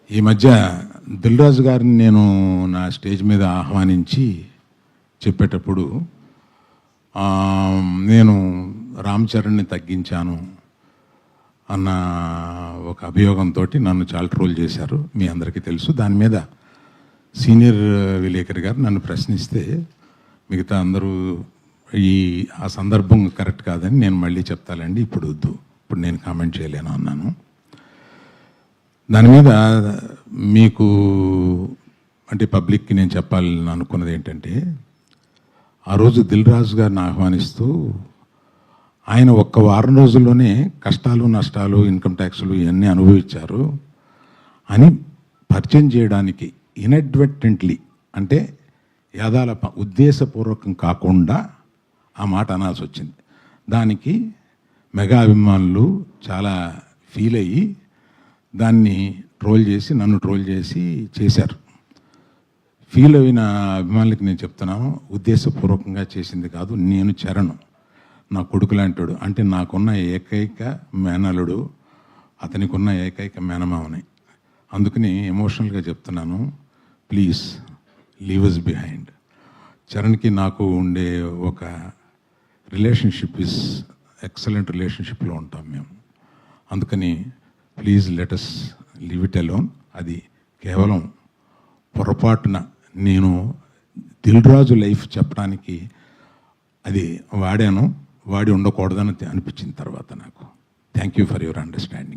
ఈ మధ్య దిల్ రాజు గారిని నేను నా స్టేజ్ మీద ఆహ్వానించి చెప్పేటప్పుడు నేను రామ్ చరణ్ని తగ్గించాను అన్న ఒక అభియోగంతో నన్ను చాలా ట్రోల్ చేశారు. మీ అందరికీ తెలుసు. దాని మీద సీనియర్ విలేకరి గారు నన్ను ప్రశ్నిస్తే మిగతా అందరూ ఆ సందర్భం కరెక్ట్ కాదని నేను మళ్ళీ చెప్తానండి, ఇప్పుడు వద్దు, ఇప్పుడు నేను కామెంట్ చేయలేను అన్నాను. దాని మీద మీకు అంటే పబ్లిక్కి నేను చెప్పాలని అనుకున్నది ఏంటంటే, ఆ రోజు దిల్ రాజు గారిని ఆహ్వానిస్తూ ఆయన ఒక్క వారం రోజుల్లోనే కష్టాలు నష్టాలు ఇన్కమ్ ట్యాక్స్లు ఇవన్నీ అనుభవించారు అని పరిచయం చేయడానికి ఇన్అడ్వర్టెంట్లీ అంటే యాదాల ఉద్దేశపూర్వకం కాకుండా ఆ మాట అనాల్సి వచ్చింది. దానికి మెగా అభిమానులు చాలా ఫీల్ అయ్యి దాన్ని ట్రోల్ చేసి నన్ను ట్రోల్ చేసి చేశారు. ఫీల్ అయిన అభిమానులకి నేను చెప్తున్నాను, ఉద్దేశపూర్వకంగా చేసింది కాదు. నేను చరణ్ నా కొడుకు లాంటాడు, అంటే నాకున్న ఏకైక మేనలుడు, అతనికి ఉన్న ఏకైక మేనమావని. అందుకని ఎమోషనల్గా చెప్తున్నాను, ప్లీజ్ లీవ్ అస్ బిహైండ్. చరణ్కి నాకు ఉండే ఒక రిలేషన్షిప్ ఇస్ ఎక్సలెంట్ రిలేషన్షిప్లో ఉంటాం మేము. అందుకని please let us leave it alone. అది కేవలం పొరపాటున నేను దిల్ రాజు లైఫ్ చెప్పడానికి అది వాడి ఉండకూడదని అనిపించిన తర్వాత నాకు. Thank you for your understanding.